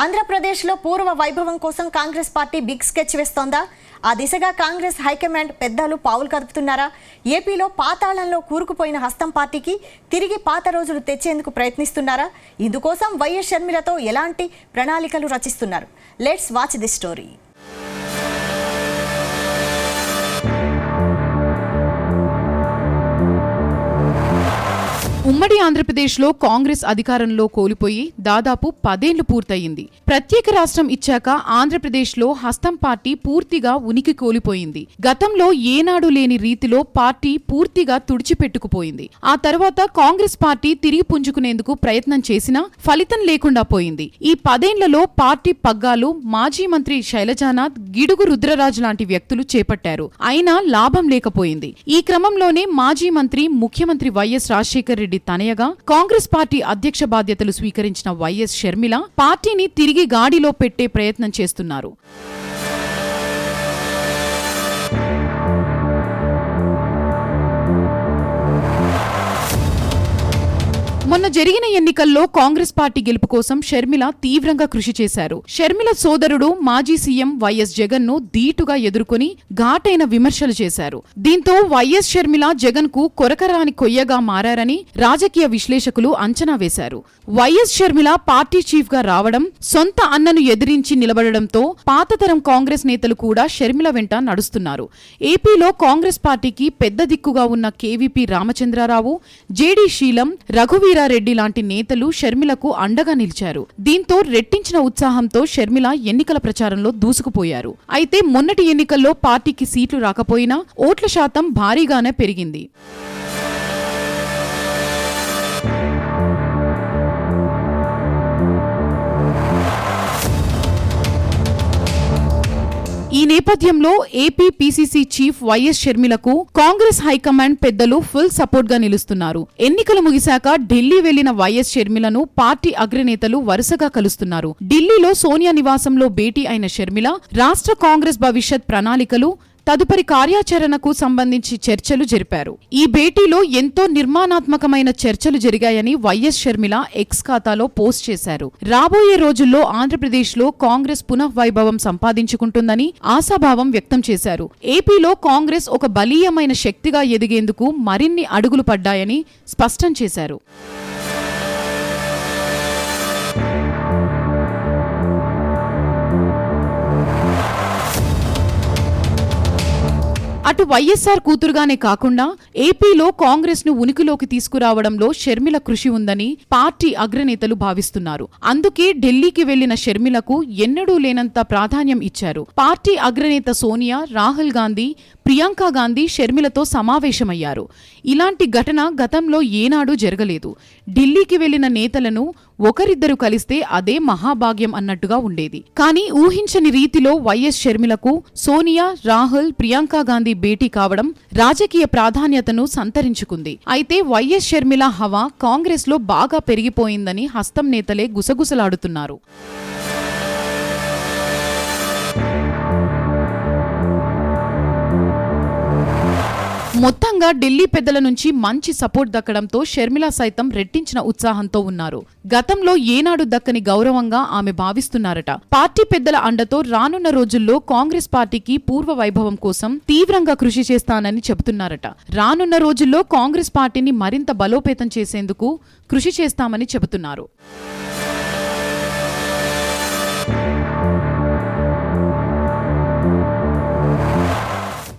ఆంధ్రప్రదేశ్లో పూర్వ వైభవం కోసం కాంగ్రెస్ పార్టీ బిగ్ స్కెచ్ వేస్తోందా? ఆ దిశగా కాంగ్రెస్ హైకమాండ్ పెద్దలు పావులు కదుపుతున్నారా? ఏపీలో పాతాళంలో కూరుకుపోయిన హస్తం పార్టీకి తిరిగి పాత రోజులు తెచ్చేందుకు ప్రయత్నిస్తున్నారా? ఇందుకోసం వైఎస్ షర్మిలతో ఎలాంటి ప్రణాళికలు రచిస్తున్నారు? Let's watch the story. ఉమ్మడి ఆంధ్రప్రదేశ్లో కాంగ్రెస్ అధికారంలో కోల్పోయి దాదాపు 10 ఏళ్లు పూర్తయింది. ప్రత్యేక రాష్ట్రం ఇచ్చాక ఆంధ్రప్రదేశ్లో హస్తం పార్టీ పూర్తిగా ఉనికి కోల్పోయింది. గతంలో ఏనాడు లేని రీతిలో పార్టీ పూర్తిగా తుడిచిపెట్టుకుపోయింది. ఆ తర్వాత కాంగ్రెస్ పార్టీ తిరిగి పుంజుకునేందుకు ప్రయత్నం చేసినా ఫలితం లేకుండా పోయింది. ఈ 10 ఏళ్లలో పార్టీ పగ్గాలు మాజీ మంత్రి శైలజానాథ్, గిడుగు రుద్రరాజు లాంటి వ్యక్తులు చేపట్టారు. అయినా లాభం లేకపోయింది. ఈ క్రమంలోనే మాజీ మంత్రి ముఖ్యమంత్రి వైఎస్ రాజశేఖర్ రెడ్డి తనయగా కాంగ్రెస్ పార్టీ అధ్యక్ష బాధ్యతలు స్వీకరించిన వైఎస్ షర్మిల పార్టీని తిరిగి గాడిలో పెట్టే ప్రయత్నం చేస్తున్నారు. మొన్న జరిగిన ఎన్నికల్లో కాంగ్రెస్ పార్టీ గెలుపు కోసం షర్మిల తీవ్రంగా కృషి చేశారు. షర్మిల సోదరుడు మాజీ సీఎం వైఎస్ జగన్ ను ధీటుగా ఎదుర్కొని ఘాటైన విమర్శలు చేశారు. దీంతో వైఎస్ షర్మిల జగన్ కు కొరకరాని కొయ్యగా మారారని రాజకీయ విశ్లేషకులు అంచనా వేశారు. వైఎస్ షర్మిల పార్టీ చీఫ్ గా రావడం, సొంత అన్నను ఎదిరించి నిలబడడంతో పాతతరం కాంగ్రెస్ నేతలు కూడా షర్మిల వెంట నడుస్తున్నారు. ఏపీలో కాంగ్రెస్ పార్టీకి పెద్ద దిక్కుగా ఉన్న కేవీపీ రామచంద్రరావు, జేడీ శీలం, రఘువీరారెడ్డి లాంటి నేతలు షర్మిలకు అండగా నిలిచారు. దీంతో రెట్టించిన ఉత్సాహంతో షర్మిల ఎన్నికల ప్రచారంలో దూసుకుపోయారు. అయితే మొన్నటి ఎన్నికల్లో పార్టీకి సీట్లు రాకపోయినా ఓట్ల శాతం భారీగానే పెరిగింది. ఈ నేపథ్యంలో ఏపీ పీసీసీ చీఫ్ వైఎస్ షర్మిలకు కాంగ్రెస్ హైకమాండ్ పెద్దలు ఫుల్ సపోర్ట్ గా నిలుస్తున్నారు. ఎన్నికలు ముగిశాక ఢిల్లీ వెళ్లిన వైఎస్ షర్మిలను పార్టీ అగ్రనేతలు వరుసగా కలుస్తున్నారు. ఢిల్లీలో సోనియా నివాసంలో భేటీ అయిన షర్మిల రాష్ట్ర కాంగ్రెస్ భవిష్యత్ ప్రణాళికలు, తదుపరి కార్యాచరణకు సంబంధించి చర్చలు జరిపారు. ఈ భేటీలో ఎంతో నిర్మాణాత్మకమైన చర్చలు జరిగాయని వైఎస్ షర్మిల ఎక్స్ ఖాతాలో పోస్ట్ చేశారు. రాబోయే రోజుల్లో ఆంధ్రప్రదేశ్లో కాంగ్రెస్ పునఃవైభవం సంపాదించుకుంటుందని ఆశాభావం వ్యక్తం చేశారు. ఏపీలో కాంగ్రెస్ ఒక బలీయమైన శక్తిగా ఎదిగేందుకు మరిన్ని అడుగులు పడ్డాయని స్పష్టం చేశారు. అటు వైఎస్ఆర్ కూతురుగానే కాకుండా ఏపీలో కాంగ్రెస్ ను ఉనికిలోకి తీసుకురావడంలో షర్మిల కృషి ఉందని పార్టీ అగ్రనేతలు భావిస్తున్నారు. అందుకే ఢిల్లీకి వెళ్లిన షర్మిలకు ఎన్నడూ లేనంత ప్రాధాన్యం ఇచ్చారు. పార్టీ అగ్రనేత సోనియా, రాహుల్ గాంధీ, ప్రియాంక గాంధీ షర్మిలతో సమావేశమయ్యారు. ఇలాంటి ఘటన గతంలో ఏనాడూ జరగలేదు. ఢిల్లీకి వెళ్లిన నేతలను ఒకరిద్దరు కలిస్తే అదే మహాభాగ్యం అన్నట్టుగా ఉండేది. కానీ ఊహించని రీతిలో వైఎస్ షర్మిలకు సోనియా, రాహుల్, ప్రియాంక గాంధీ భేటీ కావడం రాజకీయ ప్రాధాన్యతను సంతరించుకుంది. అయితే వైఎస్ షర్మిల హవా కాంగ్రెస్ లో బాగా పెరిగిపోయిందని హస్తం నేతలే గుసగుసలాడుతున్నారు. మొత్తంగా ఢిల్లీ పెద్దల నుంచి మంచి సపోర్ట్ దక్కడంతో షర్మిల సైతం రెట్టించిన ఉత్సాహంతో ఉన్నారు. గతంలో ఏనాడు దక్కని గౌరవంగా ఆమె భావిస్తున్నారట. పార్టీ పెద్దల అండతో రానున్న రోజుల్లో కాంగ్రెస్ పార్టీకి పూర్వ వైభవం కోసం తీవ్రంగా కృషి చేస్తానని చెబుతున్నారట. రానున్న రోజుల్లో కాంగ్రెస్ పార్టీని మరింత బలోపేతం చేసేందుకు కృషి చేస్తామని చెబుతున్నారు.